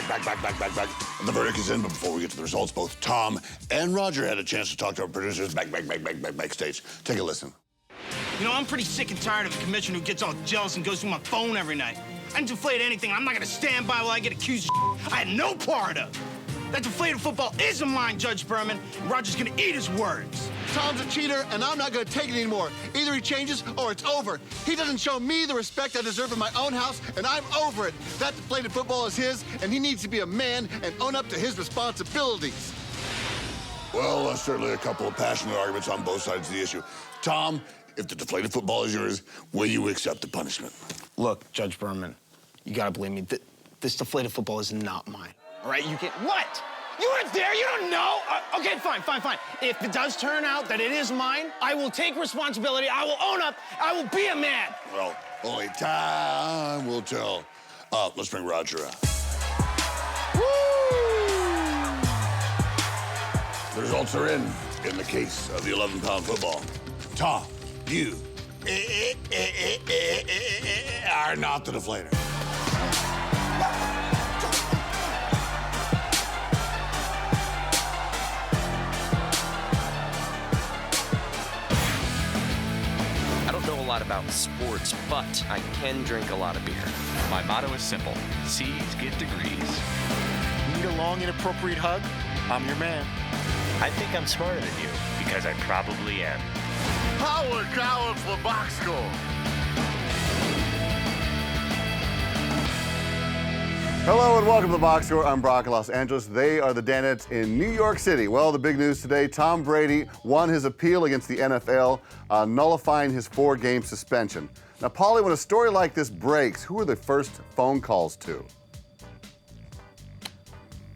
back. And the verdict is in, but before we get to the results, both Tom and Roger had a chance to talk to our producers backstage. Take a listen. You know, I'm pretty sick and tired of a commissioner who gets all jealous and goes through my phone every night. I didn't deflate anything. I'm not going to stand by while I get accused of I had no part of. That deflated football isn't mine, Judge Berman, and Roger's going to eat his words. Tom's a cheater, and I'm not going to take it anymore. Either he changes or it's over. He doesn't show me the respect I deserve in my own house, and I'm over it. That deflated football is his, and he needs to be a man and own up to his responsibilities. Well, certainly a couple of passionate arguments on both sides of the issue. Tom, if the deflated football is yours, will you accept the punishment? Look, Judge Berman, you got to believe me. This deflated football is not mine. All right, you can't. What? You weren't there. You don't know. Okay, fine. If it does turn out that it is mine, I will take responsibility. I will own up. I will be a man. Well, only time will tell. Let's bring Roger out. Woo! The results are in the case of the 11-pound football. Tom, you are not the deflator. I don't know a lot about sports, but I can drink a lot of beer. My motto is simple. C's get degrees. Need a long, inappropriate hug? I'm your man. I think I'm smarter than you, because I probably am. Howard Collins for box score. Hello and welcome to the Box Score. I'm Brock in Los Angeles. They are the Danettes in New York City. Well, the big news today, Tom Brady won his appeal against the NFL, nullifying his 4-game suspension. Now, Paulie, when a story like this breaks, who are the first phone calls to?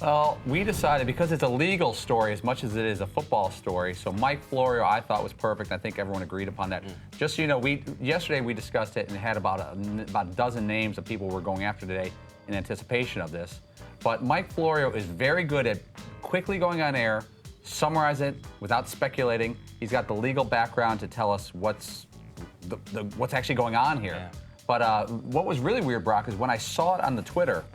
Well, we decided, because it's a legal story as much as it is a football story, so Mike Florio I thought was perfect. I think everyone agreed upon that. Just so you know, yesterday we discussed it and had about a dozen names of people we're going after today in anticipation of this. But Mike Florio is very good at quickly going on air, summarize it without speculating. He's got the legal background to tell us what's actually going on here. Yeah. But what was really weird, Brock, is when I saw it on the Twitter,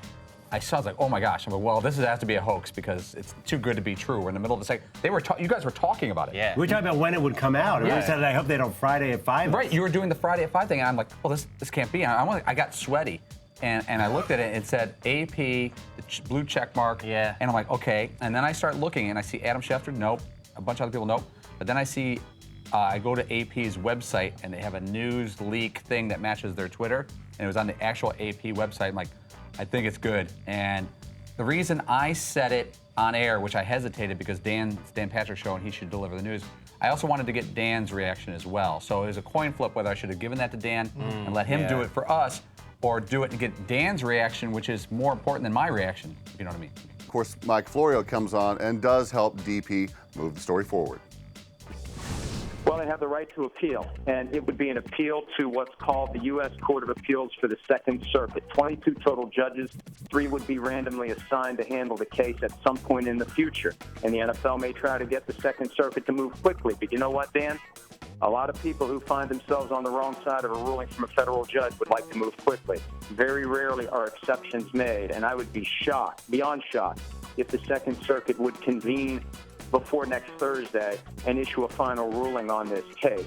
I was like, oh my gosh. I'm like, well, this has to be a hoax because it's too good to be true. We're in the middle of the second. You guys were talking about it. Yeah. We were talking about when it would come out. Yeah. We said, I hope they don't Friday at 5. Right, you were doing the Friday at 5 thing, and I'm like, well, this can't be. I got sweaty, and I looked at it, and it said AP, the blue check mark. Yeah. And I'm like, okay. And then I start looking, and I see Adam Schefter, nope. A bunch of other people, nope. But then I see, I go to AP's website, and they have a news leak thing that matches their Twitter, and it was on the actual AP website. I'm like, I think it's good. And the reason I said it on air, which I hesitated because Dan Patrick's show and he should deliver the news, I also wanted to get Dan's reaction as well. So it was a coin flip whether I should have given that to Dan and let him do it for us, or do it and get Dan's reaction, which is more important than my reaction, if you know what I mean. Of course, Mike Florio comes on and does help DP move the story forward. Well, they have the right to appeal, and it would be an appeal to what's called the U.S. Court of Appeals for the Second Circuit. 22 total judges, 3 would be randomly assigned to handle the case at some point in the future. And the NFL may try to get the Second Circuit to move quickly. But you know what, Dan? A lot of people who find themselves on the wrong side of a ruling from a federal judge would like to move quickly. Very rarely are exceptions made, and I would be shocked, beyond shocked, if the Second Circuit would convene before next Thursday and issue a final ruling on this case.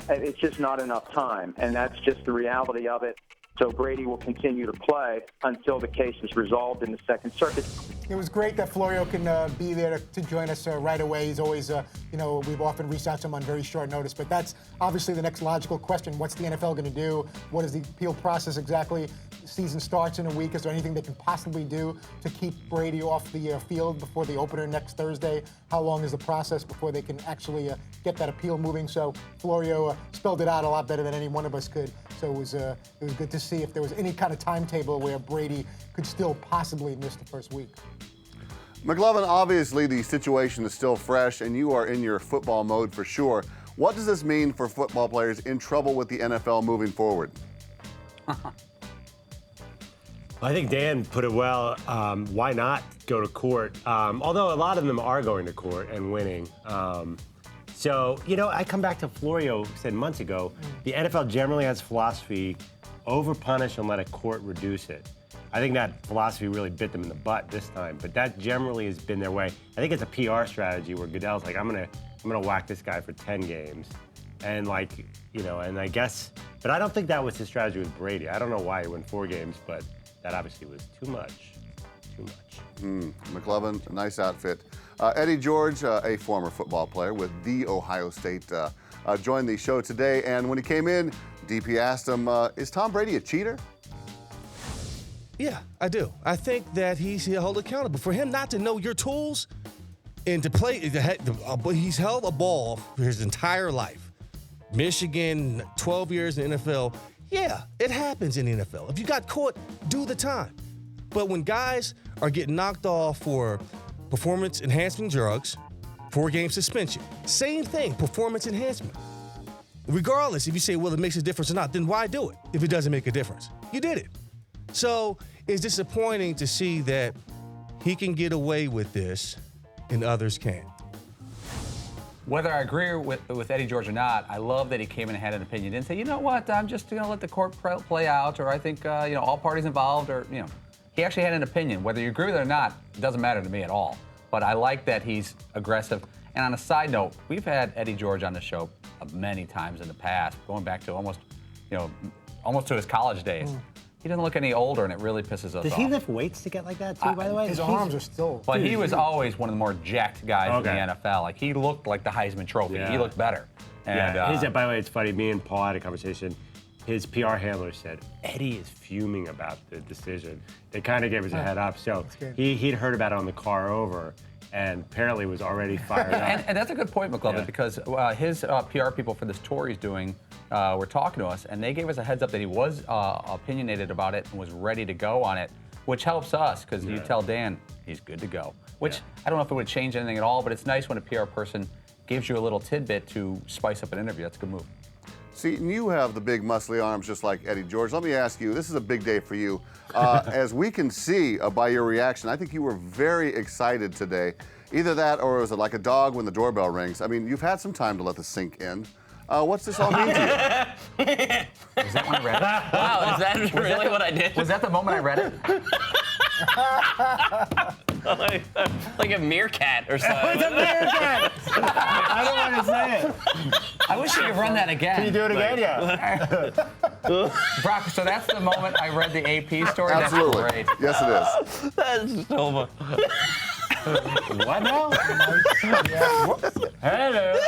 It's just not enough time, and that's just the reality of it. So Brady will continue to play until the case is resolved in the Second Circuit. It was great that Florio can be there to join us right away. He's always, we've often reached out to him on very short notice, but that's obviously the next logical question. What's the NFL going to do? What is the appeal process exactly? The season starts in a week. Is there anything they can possibly do to keep Brady off the field before the opener next Thursday? How long is the process before they can actually get that appeal moving? So Florio spelled it out a lot better than any one of us could. So it was good to see if there was any kind of timetable where Brady could still possibly miss the first week. McLovin, obviously the situation is still fresh and you are in your football mode for sure. What does this mean for football players in trouble with the NFL moving forward? I think Dan put it well. Why not go to court? Although a lot of them are going to court and winning. So, I come back to Florio said months ago, the NFL generally has philosophy, over-punish and let a court reduce it. I think that philosophy really bit them in the butt this time, but that generally has been their way. I think it's a PR strategy where Goodell's like, I'm gonna whack this guy for 10 games. And like, and I guess, but I don't think that was his strategy with Brady. I don't know why he won 4 games, but that obviously was too much. McLovin, a nice outfit. Eddie George, a former football player with the Ohio State, joined the show today. And when he came in, DP asked him, is Tom Brady a cheater? Yeah, I do. I think that he's held accountable. For him not to know your tools and to play, he's held a ball for his entire life. Michigan, 12 years in the NFL. Yeah, it happens in the NFL. If you got caught, do the time. But when guys are getting knocked off for performance-enhancing drugs, 4-game suspension, same thing, performance enhancement. Regardless, if you say, well, it makes a difference or not, then why do it if it doesn't make a difference? You did it. So it's disappointing to see that he can get away with this and others can't. Whether I agree with Eddie George or not, I love that he came in and had an opinion. Didn't say, you know what, I'm just going to let the court play out, or I think, all parties involved, or, He actually had an opinion. Whether you agree with it or not, it doesn't matter to me at all. But I like that he's aggressive. And on a side note, we've had Eddie George on the show many times in the past, going back to almost to his college days. He doesn't look any older, and it really pisses us off. Does he lift weights to get like that, too, by the way? His arms are still... But he was always one of the more jacked guys in the NFL. Like, he looked like the Heisman Trophy. Yeah. He looked better. And, by the way, it's funny. Me and Paul had a conversation. His PR handler said, Eddie is fuming about the decision. They kind of gave us a head up. So he'd heard about it on the car over, and apparently was already fired up. And that's a good point, McLovin, because his PR people for this tour he's doing were talking to us, and they gave us a heads up that he was opinionated about it and was ready to go on it, which helps us because you tell Dan he's good to go. Which I don't know if it would change anything at all, but it's nice when a PR person gives you a little tidbit to spice up an interview. That's a good move. See, you have the big muscly arms just like Eddie George. Let me ask you, this is a big day for you. As we can see by your reaction, I think you were very excited today. Either that or was it like a dog when the doorbell rings? I mean, you've had some time to let this sink in. What's this all mean to you? Was that when I read it? Wow, is that really what I did? Was that the moment I read it? like a meerkat or something. It's a meerkat! I don't want to say it. I wish you could run that again. Can you do it again? Yeah. Brock, so that's the moment I read the AP story? Absolutely. That's great. Yes, it is. That's so What now? Hello.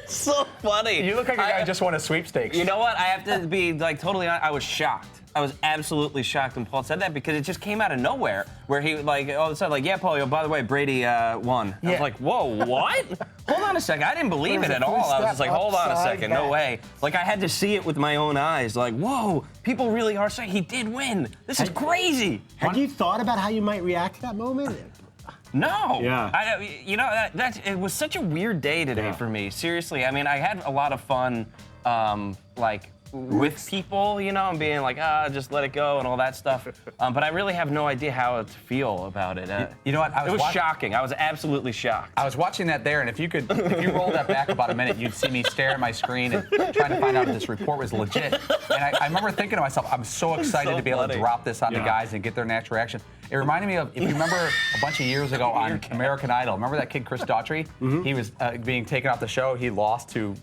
It's so funny. You look like a guy who just won a sweepstakes. You know what? I have to be totally honest. I was shocked. I was absolutely shocked when Paul said that because it just came out of nowhere. Where he all of a sudden yeah, Paul. By the way, Brady won. I was like, whoa, what? Hold on a second. I didn't believe it at all. I was just like, hold on a second. No way. Like I had to see it with my own eyes. Like, whoa, people really are saying he did win. This is crazy. Had you thought about how you might react to that moment? No. Yeah. It was such a weird day today for me. Seriously. I mean, I had a lot of fun, with people, and being like, just let it go and all that stuff. But I really have no idea how to feel about it. You know what? It was shocking. I was absolutely shocked. I was watching that there, and if you roll that back about a minute, you'd see me stare at my screen and trying to find out if this report was legit. And I remember thinking to myself, I'm so excited to be able to drop this on the guys and get their natural reaction. It reminded me of, if you remember a bunch of years ago on American Idol, remember that kid Chris Daughtry? Mm-hmm. He was being taken off the show. He lost to,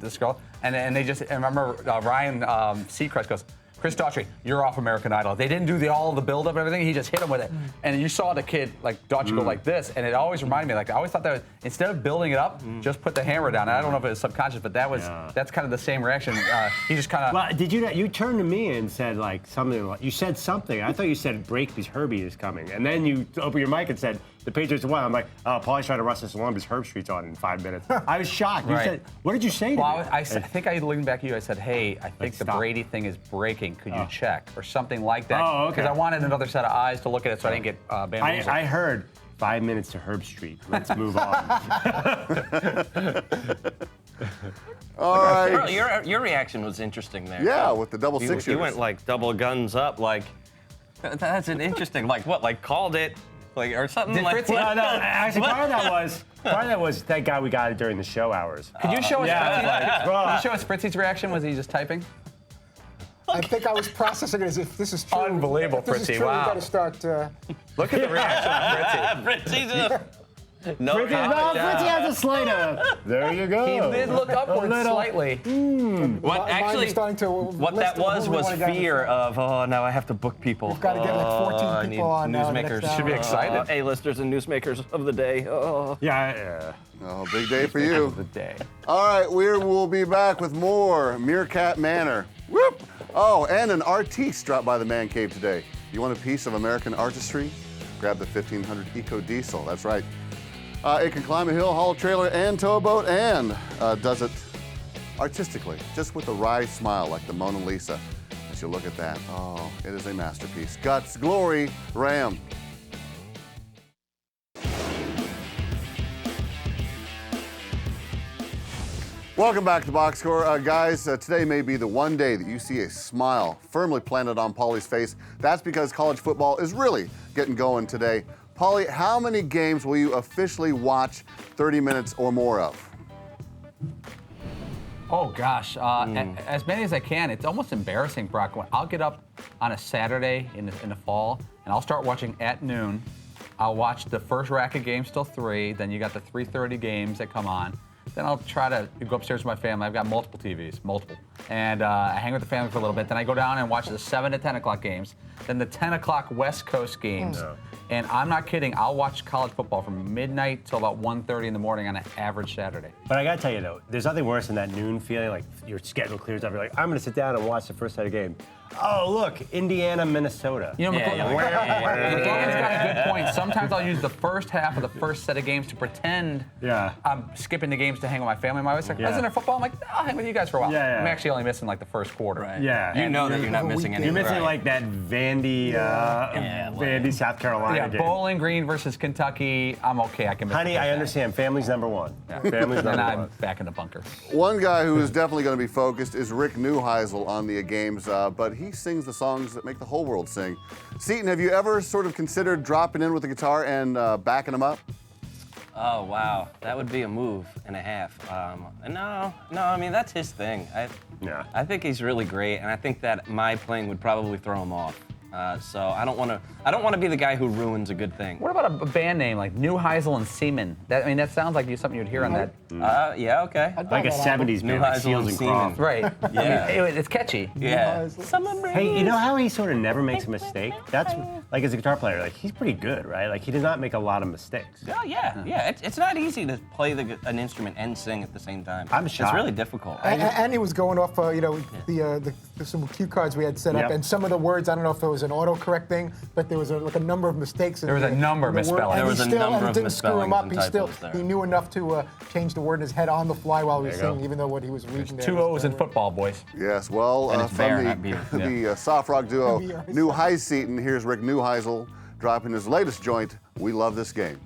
this girl? And they just, I remember Ryan Seacrest goes, Chris Daughtry, you're off American Idol. They didn't do all the build-up and everything. He just hit him with it. And you saw the kid, Daughtry go like this, and it always reminded me, I always thought that instead of building it up, just put the hammer down. And I don't know if it was subconscious, but that's kind of the same reaction. He just kind of... Well, did you turned to me and said, something, you said something. I thought you said Breaky's Herbie is coming. And then you opened your mic and said, the Patriots won. I'm like, Paulie's trying to rush this along because Herb Street's on in 5 minutes. I was shocked. You said, what did you say to me? I think I leaned back at you. I said, hey, I think the Brady thing is breaking. Could you check? Or something like that. Oh, okay. Because I wanted another set of eyes to look at it so I didn't get bamboozled. I heard 5 minutes to Herb Street. Let's move on. All right. Your reaction was interesting there. Yeah, with the double six. You went double guns up. That's an interesting. Called it. Or something No, actually, part of that was that guy we got it during the show hours. Could you show us? Could you show us Fritzy's reaction? Was he just typing? I think I was processing it as if this is true. Unbelievable, If this is Fritzy, true, wow. we got to start. Look at the reaction of Fritzy. Fritzy's no Fritzy has a slider. There you go. He did look upward slightly. What actually? Starting to What list that was who we wanna get on the fear show. of. Oh, now I have to book people. We've got to get like 14 I need people on now. in the next newsmakers. hour. Should be excited. A-listers and newsmakers of the day. Oh. Yeah. Oh, big day for you. The day. All right, we'll be back with more Meerkat Manor. Whoop! Oh, and an artiste dropped by the Man Cave today. You want a piece of American artistry? Grab the 1500 Eco Diesel. That's right. It can climb a hill, haul a trailer, and tow a boat, and does it artistically, just with a wry smile like the Mona Lisa. As you look at that, oh, it is a masterpiece. Guts, glory, Ram. Welcome back to Box Score. Guys, today may be the one day that you see a smile firmly planted on Paulie's face. That's because college football is really getting going today. Paulie, how many games will you officially watch 30 minutes or more of? Oh gosh, as many as I can. It's almost embarrassing, Brock. When I'll get up on a Saturday in the fall, and I'll start watching at noon. I'll watch the first rack of games till 3. Then you got the 3:30 games that come on. Then I'll try to go upstairs with my family. I've got multiple TVs, and I hang with the family for a little bit. Then I go down and watch the 7 to 10 o'clock games. Then the 10 o'clock West Coast games. And I'm not kidding. I'll watch college football from midnight till about 1:30 in the morning on an average Saturday. But I gotta tell you though, there's nothing worse than that noon feeling, like your schedule clears up. You're like, I'm gonna sit down and watch the first set of game. Oh look, Indiana, Minnesota. You know, McLaughlin's got a good point. Sometimes I'll use the first half of the first set of games to pretend I'm skipping the games to hang with my family. My wife's like, isn't there football? I'm like, I'll hang with you guys for a while. I'm actually only missing like the first quarter. Right. Yeah. You know that you're not missing anything. You're missing like that Vandy, Vandy, South Carolina game. Bowling Green versus Kentucky. I'm okay. I can miss Honey, I understand. Family's number one. Yeah. Family's Then number I'm one. back in the bunker. One guy who is definitely going to be focused is Rick Neuheisel on the games, but he sings the songs that make the whole world sing. Seton, have you ever sort of considered dropping in with the guitar and backing him up? Oh, wow. That would be a move and a half. No, I mean, that's his thing. I think he's really great, and I think that my playing would probably throw him off. So I don't want to be the guy who ruins a good thing. What about a band name like Neuheisel and Seaman? That sounds like something you'd hear on that. Yeah, okay. Like a 70s band, like Neuheisel Seals and and Seaman. Croft. Right. Yeah. It's catchy. Yeah. Hey, you know how he sort of never makes a mistake? That's like as a guitar player, like he's pretty good, right? Like he does not make a lot of mistakes. Oh, yeah. It's not easy to play an instrument and sing at the same time. I'm shocked. It's really difficult. And he was going off, the some cue cards we had set up, and some of the words. I don't know if it was an autocorrect thing, but there was a number of mistakes. There was a number of misspellings. There was a number of didn't screw him up. misspellings and typos He knew enough to change the word in his head on the fly while he was singing, even though what he was reading there. Two O's in football, boys. Yes, well, And it's bear, from not beer. the soft rock duo Beer. Neuheisel, here's Rick Neuheisel dropping his latest joint, We Love This Game.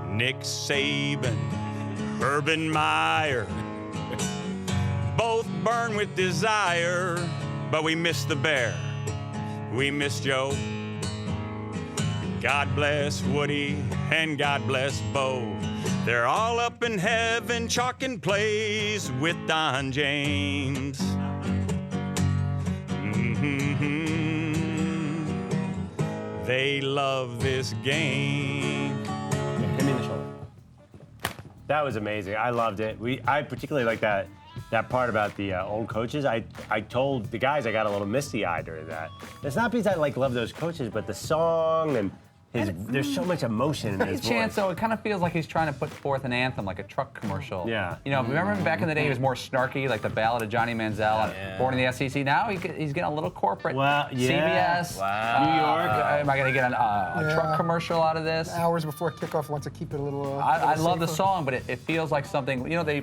Nick Saban, Urban Meyer, both burn with desire, but we miss the bear. We miss Joe. God bless Woody and God bless Bo. They're all up in heaven chalking plays with Don James. They love this game. Hit me in the shoulder. That was amazing. I loved it. I particularly like that part about the old coaches. I told the guys I got a little misty-eyed during that. It's not because I love those coaches, but the song and there's so much emotion in his voice. Chance, though, it kind of feels like he's trying to put forth an anthem, like a truck commercial. Yeah. You know, remember back in the day, he was more snarky, like the Ballad of Johnny Manziel, Born in the SEC. Now he's getting a little corporate. Well, yeah. CBS, New York. Am I going to get a truck commercial out of this? Hours before kickoff, wants to keep it a little. I love the song, but it feels like something. You know,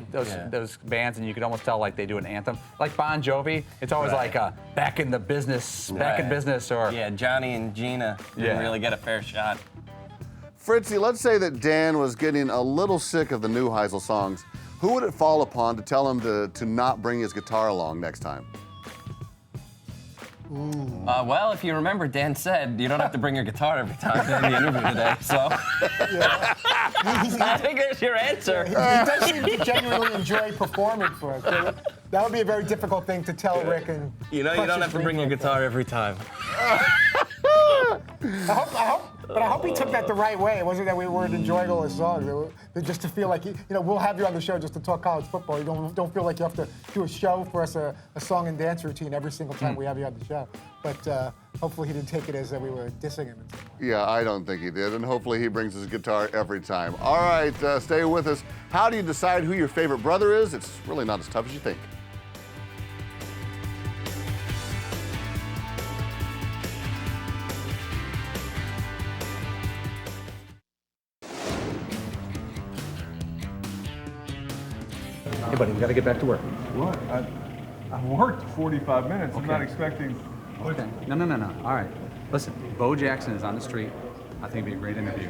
those bands, and you could almost tell like they do an anthem, like Bon Jovi. It's always like back in the business, back in business, or Johnny and Gina didn't really get a fair shot. Fritzy, let's say that Dan was getting a little sick of the Neuheisel songs. Who would it fall upon to tell him to not bring his guitar along next time? Well, if you remember, Dan said you don't have to bring your guitar every time during the interview today. So I think there's your answer. He does seem to genuinely enjoy performing for us. So that would be a very difficult thing to tell Rick. And you know, you don't have to bring your guitar every time. I hope he took that the right way. It wasn't that we weren't enjoying all his songs. Just to feel like, we'll have you on the show just to talk college football. You don't feel like you have to do a show for us, a song and dance routine every single time we have you on the show. But hopefully he didn't take it as that we were dissing him. Yeah, I don't think he did, and hopefully he brings his guitar every time. All right, stay with us. How do you decide who your favorite brother is? It's really not as tough as you think. Hey, buddy, we got to get back to work. What? I've worked 45 minutes. I'm not expecting. Okay. No. All right. Listen, Bo Jackson is on the street. I think it'd be a great interview.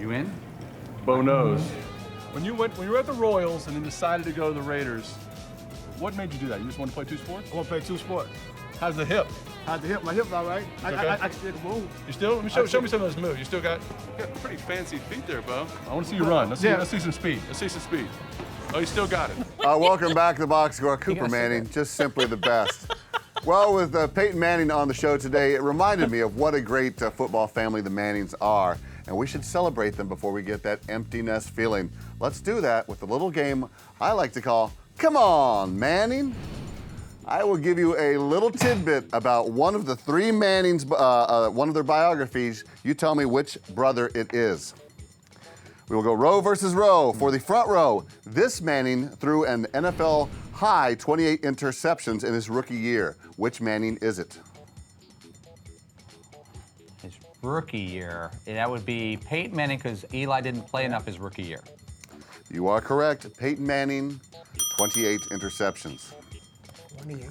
You in? Bo knows. When you were at the Royals and then decided to go to the Raiders, what made you do that? You just want to play 2 sports? I want to play 2 sports. How's the hip? How's the hip? My hip's all right. I still can move. You still? Let me show me some of those moves. You still got pretty fancy feet there, Bo. I want to see you run. Let's see some speed. Let's see some speed. Oh, you still got it. Welcome back to the box score. Cooper Manning, just simply the best. Well, with Peyton Manning on the show today, it reminded me of what a great football family the Mannings are, and we should celebrate them before we get that empty nest feeling. Let's do that with a little game I like to call, Come On, Manning. I will give you a little tidbit about one of the 3 Mannings, one of their biographies. You tell me which brother it is. We will go row versus row. For the front row, this Manning threw an NFL high 28 interceptions in his rookie year. Which Manning is it? His rookie year, that would be Peyton Manning because Eli didn't play enough his rookie year. You are correct. Peyton Manning, 28 interceptions. 28.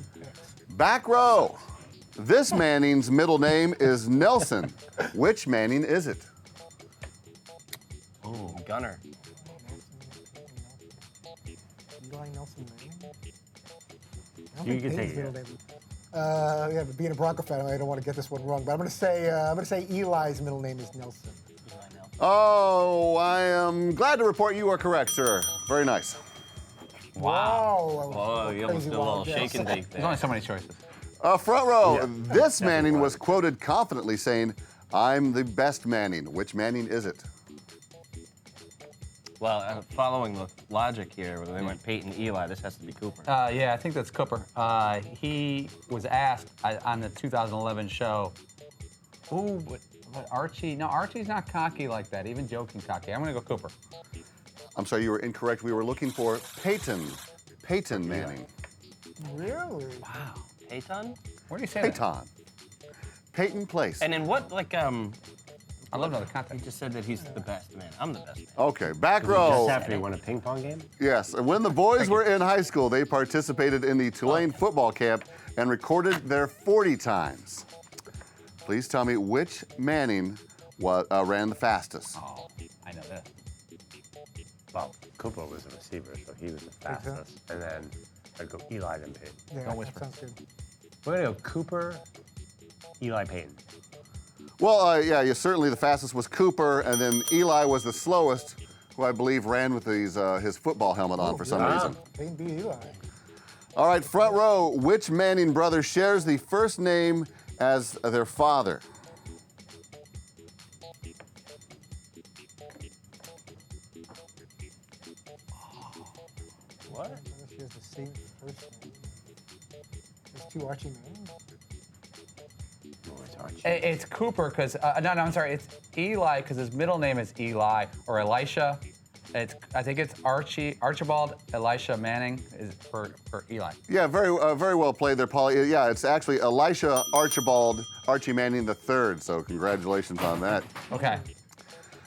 Back row. This Manning's middle name is Nelson. Which Manning is it? Oh, Gunner. Eli Nelson Manning? You can take it. Yeah, but being a Bronco fan, I don't want to get this one wrong. But I'm going to say Eli's middle name is Nelson. Oh, I am glad to report you are correct, sir. Very nice. Wow. Whoa, you almost did a little shake and bake there. There's only so many choices. Front row. This Manning was quoted confidently saying, "I'm the best Manning." Which Manning is it? Well, following the logic here, where they went Peyton, Eli, this has to be Cooper. Yeah, I think that's Cooper. He was asked on the 2011 show, ooh, but Archie, no, Archie's not cocky like that, even joking cocky. I'm going to go Cooper. I'm sorry, you were incorrect. We were looking for Peyton Manning. Really? Wow. Peyton? Where do you say that? Peyton. Peyton Place. And in what, like, I love another context. He just said that he's the best man. I'm the best man. Okay, back row. Just after he won a ping pong game? Yes, and when the boys were in high school, they participated in the Tulane football camp and recorded their 40 times. Please tell me which Manning ran the fastest. Oh, I know that. Well, Cooper was a receiver, so he was the fastest. And then I'd go Eli, then Peyton. Yeah, Don't whisper. that sounds good. We're going to go Cooper, Eli, Peyton. Well, yeah, certainly the fastest was Cooper, and then Eli was the slowest, who I believe ran with his football helmet on for some reason. Peyton beat Eli. All right, front row. Which Manning brother shares the first name as their father? What? She has the same first name. There's 2 Archie Mannings. It's Cooper because, no, I'm sorry, it's Eli because his middle name is Eli or Elisha. I think it's Archibald Elisha Manning is for Eli. Yeah, very well played there, Paul. Yeah, it's actually Elisha Archibald Archie Manning III, so congratulations on that. Okay.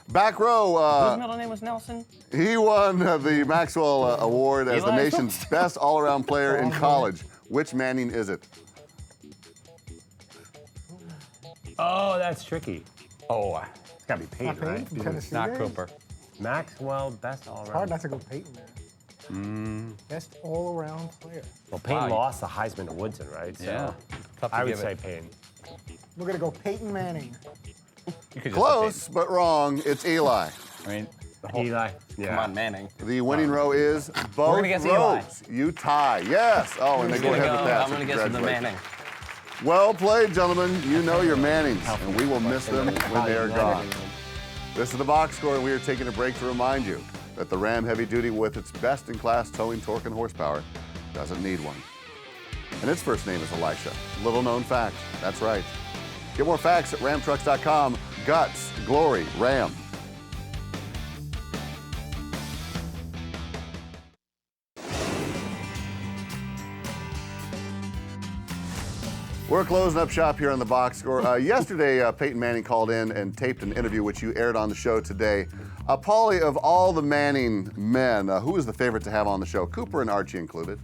Back row. Whose middle name was Nelson? He won the Maxwell Award as the nation's best all-around player in college. Which Manning is it? Oh, that's tricky. Oh, it's got to be Peyton, right? From Tennessee, not there? Cooper. Maxwell, best all-around. It's hard not to go Peyton there. Best all-around player. Well, Peyton lost the Heisman to Woodson, right? So Yeah. Tough to I would give say it. Peyton. We're going to go Peyton Manning. You could just Close, but wrong. It's Eli. I mean, Eli. Come on, Manning. The winning row is both gonna guess Eli. rows. You tie. Yes. Oh, and they go ahead with that. I'm going to guess the Congratulations. Manning. Well played, gentlemen. You know your Mannings, and we will miss them when they are gone. This is the box score, and we are taking a break to remind you that the Ram Heavy Duty, with its best-in-class towing torque and horsepower, doesn't need one. And its first name is Elisha. Little known fact. That's right. Get more facts at ramtrucks.com. Guts, glory, Ram. We're closing up shop here on the box score. Yesterday, Peyton Manning called in and taped an interview which you aired on the show today. Paulie, of all the Manning men, who is the favorite to have on the show? Cooper and Archie included.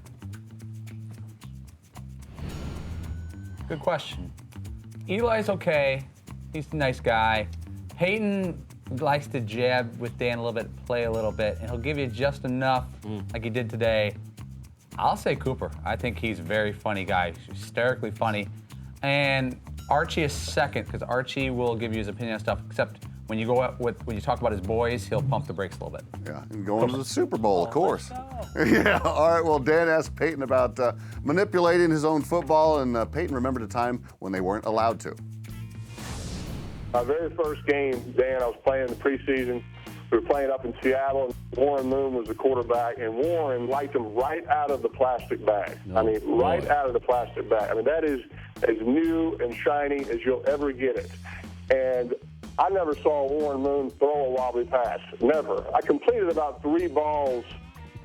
Good question. Eli's okay. He's a nice guy. Peyton likes to jab with Dan a little bit, play a little bit, and he'll give you just enough, like he did today. I'll say Cooper. I think he's a very funny guy. He's hysterically funny. And Archie is second, because Archie will give you his opinion on stuff, except when you go out when you talk about his boys, he'll pump the brakes a little bit. Yeah, and going to the Super Bowl, of course. Yeah, all right, well, Dan asked Peyton about manipulating his own football, and Peyton remembered a time when they weren't allowed to. My very first game, Dan, I was playing in the preseason. We were playing up in Seattle, and Warren Moon was the quarterback, and Warren liked him right out of the plastic bag. Right out of the plastic bag. I mean, that is as new and shiny as you'll ever get it. And I never saw Warren Moon throw a wobbly pass. Never. I completed about 3 balls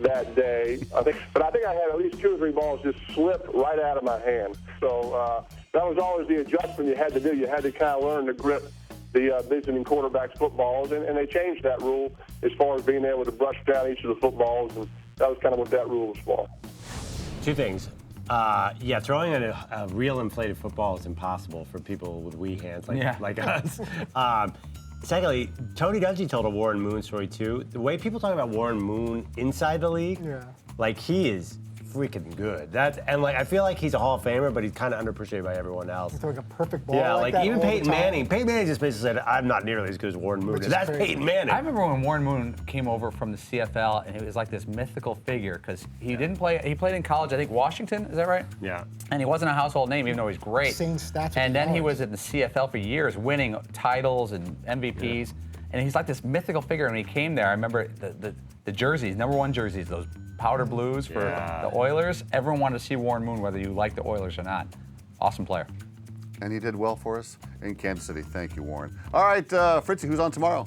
that day, but I think I had at least 2 or 3 balls just slip right out of my hand. So that was always the adjustment you had to do. You had to kind of learn to grip the visiting quarterback's footballs, and they changed that rule as far as being able to brush down each of the footballs, and that was kind of what that rule was for. 2 things. Yeah, throwing a real inflated football is impossible for people with wee hands like us. Secondly, Tony Dungy told a Warren Moon story too. The way people talk about Warren Moon inside the league, like he is freaking good. I feel like he's a Hall of Famer, but he's kind of underappreciated by everyone else. He's throwing a perfect ball. Yeah, like that even all the Peyton time. Manning. Peyton Manning just basically said, "I'm not nearly as good as Warren Moon." That's Peyton Manning. I remember when Warren Moon came over from the CFL, and he was like this mythical figure because he didn't play. He played in college, I think Washington. Is that right? Yeah. And he wasn't a household name, even though he's great. Insane stats. And then he was in the CFL for years, winning titles and MVPs. Yeah. And he's like this mythical figure. And when he came there, I remember the jerseys, #1 jerseys, those powder blues for the Oilers. Everyone wanted to see Warren Moon, whether you like the Oilers or not. Awesome player. And he did well for us in Kansas City. Thank you, Warren. All right, Fritzy, who's on tomorrow?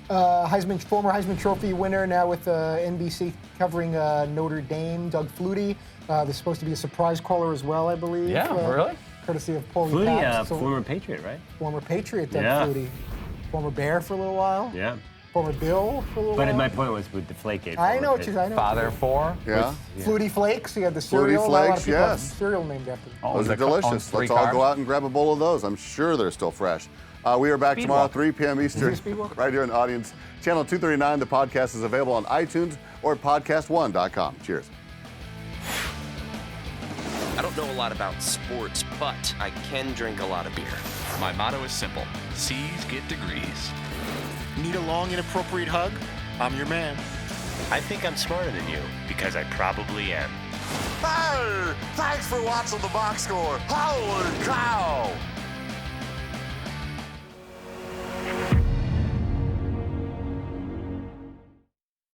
Former Heisman Trophy winner, now with NBC covering Notre Dame, Doug Flutie. There's supposed to be a surprise caller as well, I believe. Yeah, really? Courtesy of Paulie Flutie, Cox. former Patriot, right? Former Patriot, Doug Flutie. Former Bear for a little while. Yeah. Former Bill for a little while. But my point was with the Flakegate. I know what you're saying. Father for? Yeah. Flutie Flakes. You had the cereal. Flutie a lot of Flakes, people have yes. cereal named after them. Those are delicious. Let's all go out and grab a bowl of those. I'm sure they're still fresh. We are back tomorrow, 3 p.m. Eastern, right here in the audience. Channel 239. The podcast is available on iTunes or podcast1.com. Cheers. I don't know a lot about sports, but I can drink a lot of beer. My motto is simple. C's get degrees. Need a long, inappropriate hug? I'm your man. I think I'm smarter than you, because I probably am. Hey, thanks for watching the box score. Holy cow!